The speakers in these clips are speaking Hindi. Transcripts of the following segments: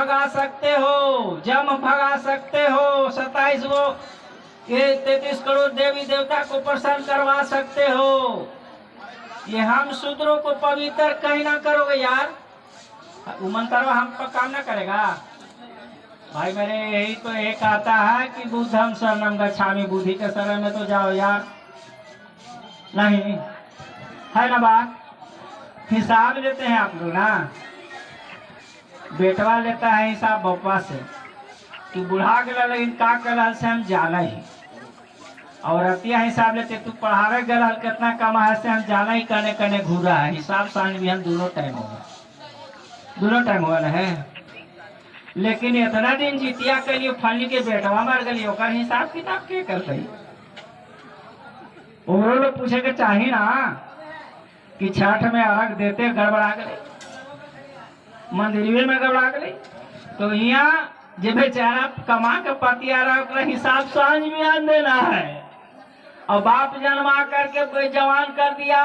भगा सकते हो, जम भगा सकते हो, 27 वो ये 33 करोड़ देवी देवता को प्रसन्न करवा सकते हो। ये हम शूद्रों को पवित्र कहीं ना करोगे यार। मंत्रवा हम पर काम ना करेगा भाई मेरे। यही तो एक आता है कि बुद्धम शरणम गच्छामि, बुद्धि के शरण में तो जाओ यार। नहीं है ना बात। हिसाब लेते हैं आप लोग ना। बेटवा लेता है हिसाब बप्पा से कि बुढ़ा गला लेकिन का कल से हम जाना ही। और अतिया हिसाब लेते तू पढ़ावे गला कितना कमा है से हम जाना ही करने करने घूरा है। हिसाब सांझ भी हम दोनों टाइम होगा, दोनों टाइम हुआ है। लेकिन इतना दिन जितिया के लिए फली के बेटवा मर गई ओकर हिसाब किताब के करते। वो लोग पूछे के चाहिए ना कि छठ में अर्घ देते गड़बड़ा गए, मंदिर में गड़बड़ा गए, तो यहाँ जो बेचारा कमा के पति आ रहा हिसाब सांझ में आन देना है। और बाप जन्मा करके जवान कर दिया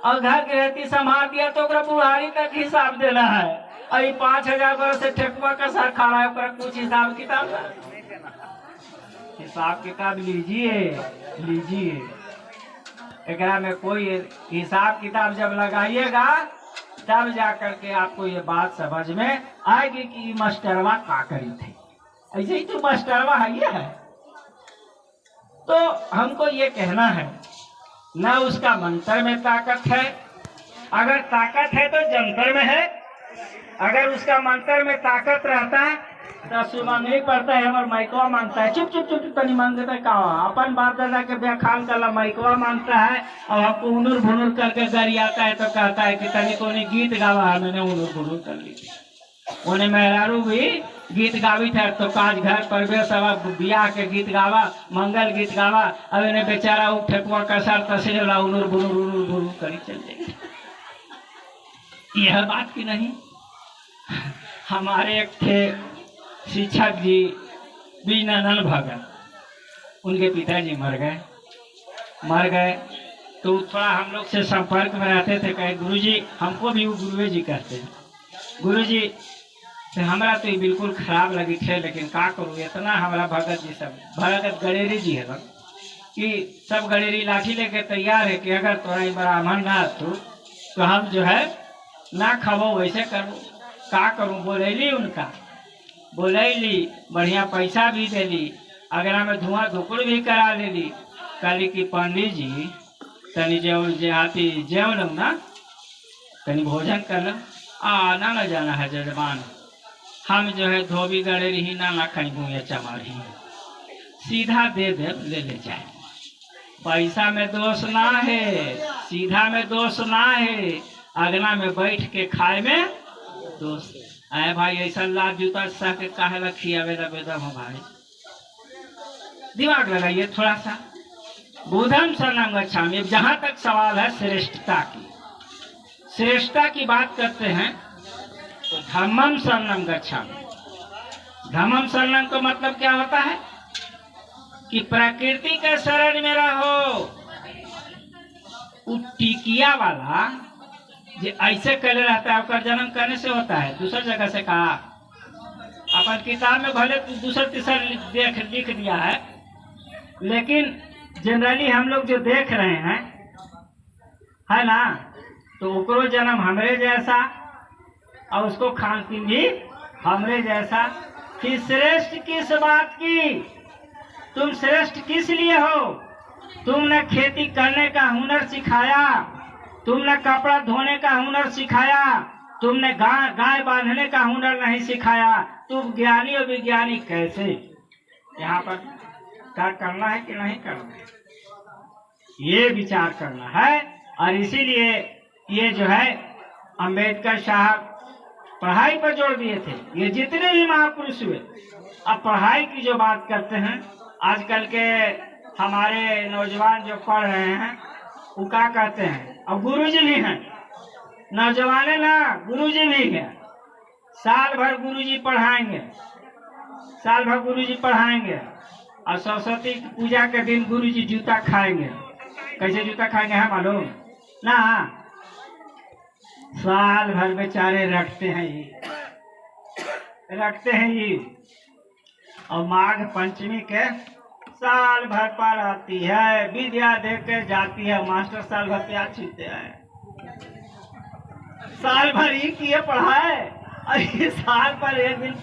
और घर गृहस्थी संभाल दिया तो बुढ़ारी तक हिसाब देना है। और 5,000 वर्ष से ठेकुआ का सर खा रहा है, कुछ हिसाब किताब हिसाब किताब लीजिए लीजिए। एकरा में कोई हिसाब किताब जब लगाइएगा तब जा करके आपको ये बात समझ में आएगी कि मास्टरवा का करी थे। ऐसे ही तो मास्टरवा है ये है। तो हमको ये कहना है ना उसका मंत्र में ताकत है, अगर ताकत है तो जंतर में है। अगर उसका मंत्र में ताकत रहता है तो सुबह नहीं पड़ता है हमारे माइकवा मांगता है, चुप चुप चुप तनी मांग देता है। कहा अपन बाप दादा के व्याख्यान कर माइकवा मांगता है और हमको उनुर भुनुर करके गरियाता है तो कहता है कि तनी को गीत गावा है। मैंने उनुर भुनुर कर ली। उन्हें मेहरारू भी गीत गावी था तो काज घर प्रवेश बियाह के गीत गावा, मंगल गीत गावा। अब इन्हें बेचारा वो ठेकुआ का सर तस्वीर उनुर भुनुर करी चल जाएगी। यह बात की नहीं। हमारे एक थे शिक्षक जी बीनानंद भगत, उनके पिताजी मर गए तो थोड़ा हम लोग से संपर्क में रहते थे। कहे गुरुजी, हमको भी वो गुरुए जी कहते हैं, गुरुजी से हमारा तो ये बिल्कुल खराब लगी थे, लेकिन का करूँ इतना हमारा भगत जी सब भगत गणेरी जी है कि सब गणेरी लाठी लेके तैयार है कि अगर तोरा ब्राह्मण ना तो हम जो है ना खबो वैसे करूँ। का करूँ बोलैली, उनका बोलैली, बढ़िया पैसा भी देली, अगरा में धुआं धुकुड़ भी करा लेली। कहली कि पंडित जी तनी जे आती जेव लो ना, तनी भोजन कर लो। आना न जाना है जजमान, हम जो है धोबी गड़ेरी ही ना खड़ी भूया चमारी, सीधा दे ले जाए। पैसा में दोष ना है, सीधा में दोष ना है, अगना में बैठ के खाए में दोष। आए भाई ऐसा लाभ जूता सह के काहे रखी बेदम हो भाई। दिमाग लगाइए थोड़ा सा। बुद्धम शरणम गच्छामि। जहां तक सवाल है श्रेष्ठता की बात करते हैं तो धम्मम शरणम गच्छामि। धम्मम शरणम का मतलब क्या होता है कि प्रकृति के शरण में रहो। टिकिया वाला जो ऐसे करे रहता है उसका जन्म करने से होता है। दूसरी जगह से कहा अपन किताब में भले दूसरा तीसरा लिख दिया है, लेकिन जनरली हम लोग जो देख रहे हैं है ना, तो ओकरो जन्म हमरे जैसा और उसको खान पीन भी हमरे जैसा। कि श्रेष्ठ किस बात की, तुम श्रेष्ठ किस लिए हो? तुमने खेती करने का हुनर सिखाया, तुमने कपड़ा धोने का हुनर सिखाया, तुमने गाय बांधने का हुनर नहीं सिखाया। तुम ज्ञानी और विज्ञानी कैसे? यहाँ पर क्या करना है कि नहीं करना है, ये विचार करना है। और इसीलिए ये जो है अंबेडकर साहब पढ़ाई पर जोर दिए थे। ये जितने भी महापुरुष हुए अब पढ़ाई की जो बात करते हैं, आजकल के हमारे नौजवान जो पढ़ रहे हैं वो क्या कहते हैं, और गुरुजी भी हैं, नौजवान ना गुरुजी भी हैं। साल भर गुरुजी पढ़ाएंगे, साल भर गुरुजी पढ़ाएंगे और सरस्वती पूजा के दिन गुरुजी जूता खाएंगे। कैसे जूता खाएंगे है मालूम ना? साल भर बेचारे रखते हैं ये रखते हैं ईद, और माघ पंचमी के साल भर पर आती है, विद्या दे के जाती है, मास्टर साल भर प्याज छीनते हैं, साल भर ही किए पढ़ाए, और ये साल पर एक दिन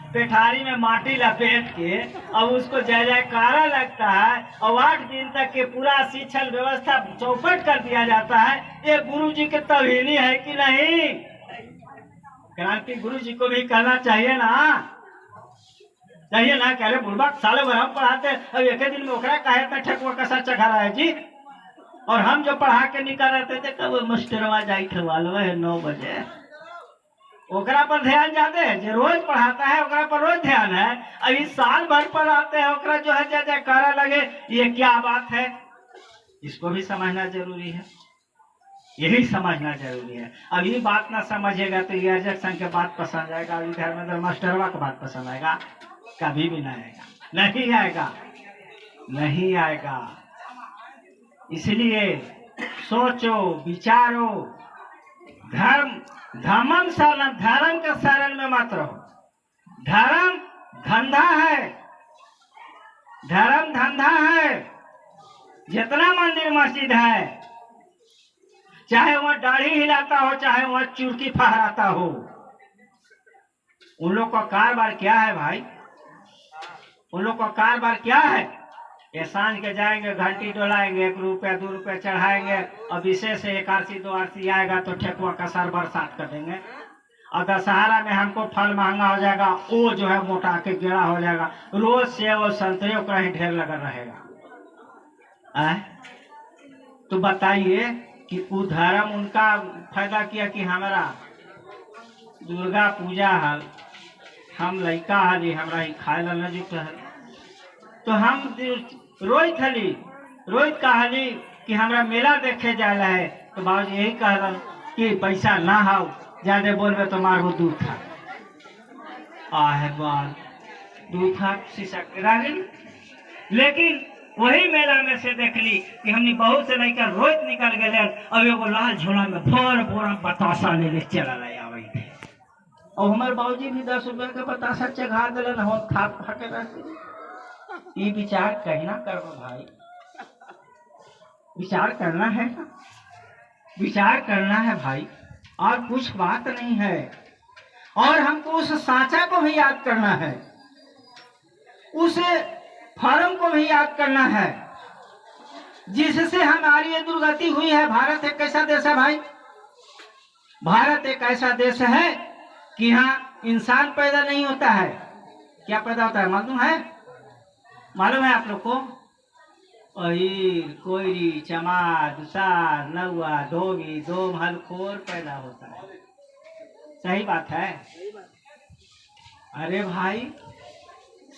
पेठारी में माटी लपेट के अब उसको जय जयकारा लगता है, और 8 दिन तक के पूरा शिक्षण व्यवस्था चौपट कर दिया जाता है। ये गुरु जी की तौहीनी है कि नहीं? क्रांति गुरु जी को भी करना चाहिए ना, चाहिए ना? कह रहे बुढ़बा सालों भर हम पढ़ाते, अब एक दिन में ओकरा कहे इतना ठकुआ कसा चखा रहा है जी, और हम जो पढ़ा के निकल रहते थे कब मास्टरवा जाई खवालवा है 9 बजे, ओकरा पर ध्यान ज्यादा है, जो रोज पढ़ाता है ओकरा पर रोज ध्यान है। अभी साल भर पर आते हैं ओकरा जो है जय जयकारा लगे, ये क्या बात है? इसको भी समझना जरूरी है, यही समझना जरूरी है। अब ये बात ना समझेगा तो ये अर्जक संघ के बात पसंद आएगा, इधर में मास्टरवा की बात पसंद आएगा? कभी भी नहीं आएगा, नहीं आएगा, नहीं आएगा। इसलिए सोचो, विचारो, धर्म शरण, धर्म के शरण में मत रहो। धर्म धंधा है, धर्म धंधा है। जितना मंदिर मस्जिद है, चाहे वह दाढ़ी हिलाता हो, चाहे वह चुरकी फहराता हो, उन लोग का कारोबार क्या है भाई? उन लोग का कारोबार क्या है? ये सांझ के जाएंगे, घंटी डोलाएंगे, 1 रुपया 2 रुपया चढ़ाएंगे, और विशेष 1 आरसी 2 आरसी आएगा तो ठेकुआ का सर बरसात कर देंगे, और दशहरा में हमको फल महंगा हो जाएगा, वो जो है मोटा के गिरा हो जाएगा, रोज सेब और संतरे का ही ढेर लगा रहेगा। तो बताइए कि वो धर्म उनका फायदा किया कि हमारा दुर्गा पूजा हल, हम लड़का हली, हमारा ही खाए ला नजीक है, तो हम रोज कहली कि हमरा मेला देखे जाना है, तो बाबूजी यही कहलन कि पैसा ना हाउ, ज्यादा बोलबे तो मारबो दूध था। आहे बाल दूध था शीशा गिरा गई। लेकिन वही मेला में से देखली कि हमने बहुत से लड़का रोज निकल गए, अब एगो लाल झोला में भर बोरा बतासा ले चला आवे थे, और हमारे बाबूजी भी 10 रुपया के बतासा चढ़ा दिलन, हम खा के रहते। ये विचार कहना करो भाई, विचार करना है, विचार करना है भाई, और कुछ बात नहीं है। और हमको उस साचा को भी याद करना है, उस फॉर्म को भी याद करना है जिससे हमारी ये दुर्गति हुई है। भारत एक ऐसा देश है भाई, भारत एक ऐसा देश है कि यहाँ इंसान पैदा नहीं होता है। क्या पैदा होता है मालूम है? मालूम है आप लोग को? अहीर, कोयरी, चमार, दुसार, नौआ, धोबी, दोम, हलखोर पैदा होता है। सही बात है? अरे भाई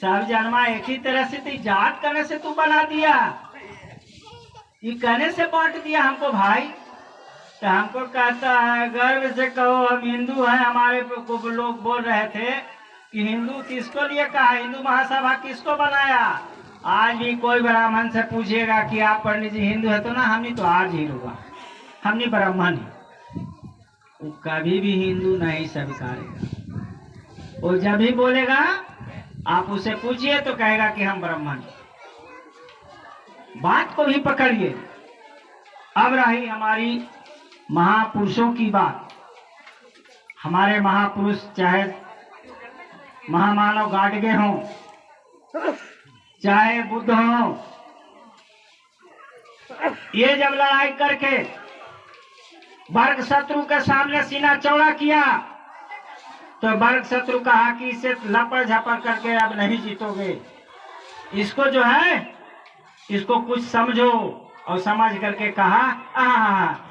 सब जन्मा एक ही तरह से, तो जात करने से तू बना दिया, ये कहने से बांट दिया हमको भाई। तो हमको कहता है गर्व से कहो हम हिंदू हैं। हमारे को लोग बोल रहे थे कि हिंदू किसको लिए कहा, हिंदू महासभा किसको बनाया। आज भी कोई ब्राह्मण से पूछेगा कि आप पंडित जी हिंदू है, तो ना हमने तो आज ही होगा, हमने ब्राह्मण है। वो कभी भी हिंदू नहीं स्वीकारेगा। वो जब भी बोलेगा आप उसे पूछिए तो कहेगा कि हम ब्राह्मण। बात को भी पकड़िए। अब रही हमारी महापुरुषों की बात। हमारे महापुरुष चाहे महामानव गाडगे हों, चाहे बुद्ध हों, ये जब लड़ाई करके वर्ग शत्रु के सामने सीना चौड़ा किया तो वर्ग शत्रु कहा कि इसे लपड़ झपड़ करके अब नहीं जीतोगे, इसको जो है इसको कुछ समझो। और समझ करके कहा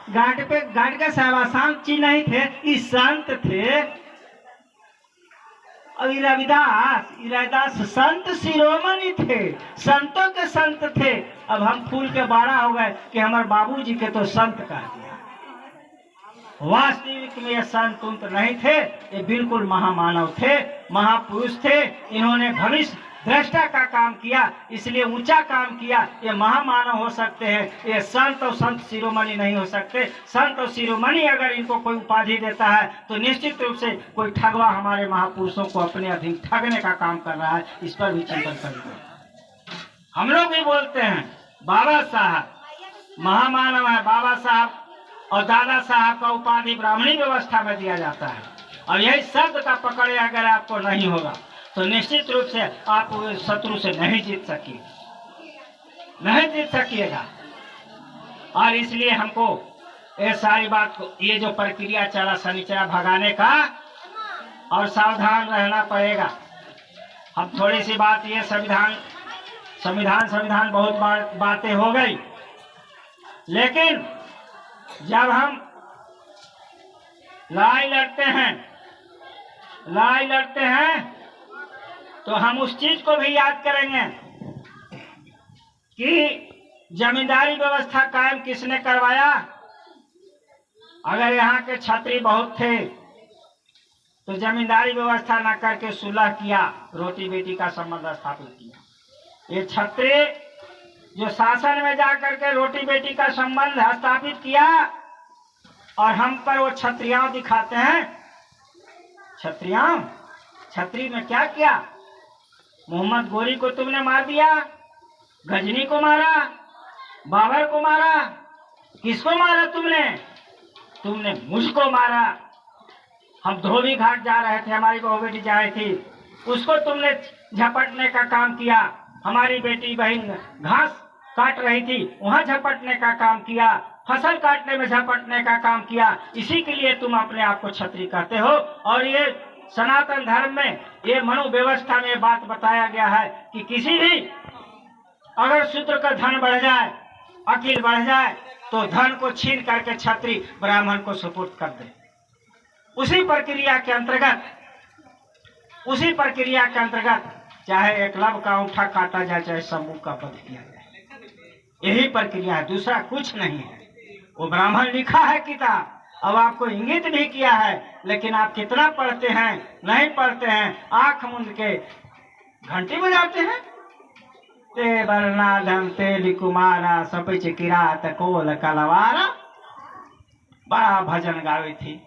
गाड़ के साहब आसान चीज नहीं थे, ये संत थे। और रविदास संत शिरोमणि थे, संतों के संत थे। अब हम फूल के बाड़ा हो गए कि हमारे बाबूजी के तो संत कह दिया। वास्तविक में ये संत उंत नहीं थे, ये बिल्कुल महामानव थे, महापुरुष थे। इन्होंने दृष्टा का काम किया, इसलिए ऊंचा काम किया। ये महामानव हो सकते हैं, ये संत और संत शिरोमणि नहीं हो सकते। संत और शिरोमणि अगर इनको कोई उपाधि देता है तो निश्चित रूप से कोई ठगवा हमारे महापुरुषों को अपने अधीन ठगने का काम कर रहा है। इस पर भी चिंतन करेंगे। हम लोग भी बोलते हैं बाबा साहब महामानव है, बाबा साहब और दादा साहब का उपाधि ब्राह्मणी व्यवस्था में दिया जाता है। और यही शब्द का पकड़ अगर आपको नहीं होगा तो निश्चित रूप से आप शत्रु से नहीं जीत सकिएगा। और इसलिए हमको ये सारी बात को, ये जो प्रक्रिया चला शनिचरा भगाने का, और सावधान रहना पड़ेगा। अब थोड़ी सी बात, ये संविधान बहुत बातें हो गई, लेकिन जब हम लड़ाई लड़ते हैं तो हम उस चीज को भी याद करेंगे कि जमींदारी व्यवस्था कायम किसने करवाया। अगर यहाँ के क्षत्रिय बहुत थे तो जमींदारी व्यवस्था न करके सुलह किया, रोटी बेटी का संबंध स्थापित किया। ये क्षत्रिय जो शासन में जा करके रोटी बेटी का संबंध स्थापित किया, और हम पर वो क्षत्रियां दिखाते हैं। क्षत्रिय में क्या किया? मोहम्मद गोरी को तुमने मार दिया, गजनी को मारा, बाबर को मारा। किसको मारा तुमने मुझको मारा। हम धोबी घाट जा रहे थे, हमारी बहू बेटी जा रही थी, उसको तुमने झपटने का काम किया। हमारी बेटी बहन घास काट रही थी, वहां झपटने का काम किया। फसल काटने में झपटने का काम किया। इसी के लिए तुम अपने आप को क्षत्रिय कहते हो। और ये सनातन धर्म में, ये मनोव्यवस्था में बात बताया गया है कि किसी भी अगर शूद्र का धन बढ़ जाए, अकिल बढ़ जाए, तो धन को छीन करके क्षत्रिय ब्राह्मण को सुपुर्द कर दे। उसी प्रक्रिया के अंतर्गत चाहे एकलव्य का अंगूठा काटा जाए, चाहे शंभू का वध किया जाए, यही प्रक्रिया है, दूसरा कुछ नहीं है। वो ब्राह्मण लिखा है किताब, अब आपको इंगित भी किया है, लेकिन आप कितना पढ़ते हैं? नहीं पढ़ते हैं, आंख मूंद के घंटी बजाते हैं। ते बरनाधम तेली कुमारा सपिच किरात कोल कलवारा। बड़ा भजन गावे थी,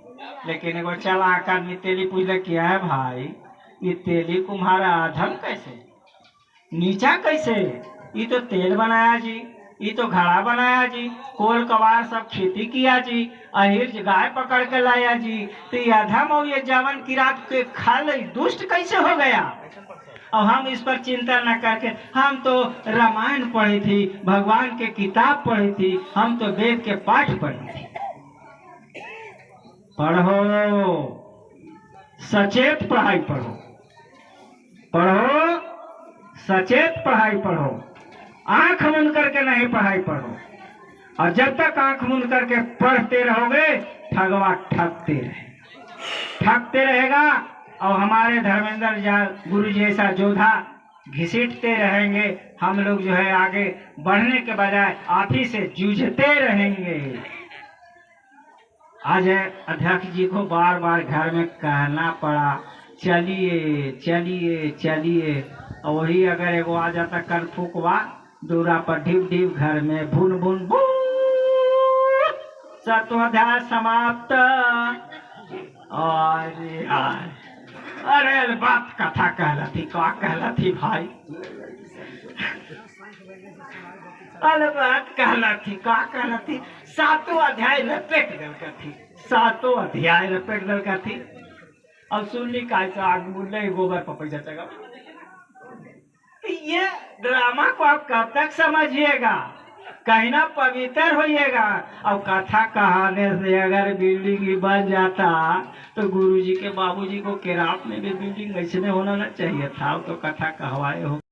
लेकिन एगो चला कर तेली पूछ किया है भाई, ये तेली कुम्हारा अधम कैसे, नीचा कैसे? ये तो तेल बनाया जी, ये तो घड़ा बनाया जी, कोल कवार सब खेती किया जी, अहिर गाय पकड़ के लाया जी, तो ये अधम और ये जवन की रात के खा ले दुष्ट कैसे हो गया? और हम इस पर चिंता न करके, हम तो रामायण पढ़ी थी, भगवान के किताब पढ़ी थी, हम तो वेद के पाठ पढ़ी थी। पढ़ो, सचेत पढ़ाई पढ़ो, सचेत पढ़ाई पढ़ो, आंख मूंद करके नहीं पढ़ाई पढ़ो। और जब तक आंख मूंद करके पढ़ते रहोगे, ठगवा ठगते रहेगा। और हमारे धर्मेंद्र गुरु जैसा योद्धा घिसीटते रहेंगे। हम लोग जो है आगे बढ़ने के बजाय आप ही से जूझते रहेंगे। आज अध्यक्ष जी को बार बार घर में कहना पड़ा, चलिए चलिए चलिए। और वही अगर एगो आ जाता कर फूकवा दूरा पर, ढिप ढिप घर में भुन भुन भू। सत्वाध्याय समाप्त। अरे बात कथा कहलाती, क्या कहलाती भाई? अरे बात कहलाती, क्या कहलाती? सातों अध्याय लपेट दल का थी। अब सुनली का आग बोले गोबर पर पैसा चगा। ये ड्रामा को आप कब तक समझिएगा? कहीं ना पवित्र होइएगा। अब कथा कहाने से अगर बिल्डिंग बन जाता तो गुरुजी के बाबूजी को केराप में भी बिल्डिंग ऐसे होना ना चाहिए था। तो कथा कहवाए हो।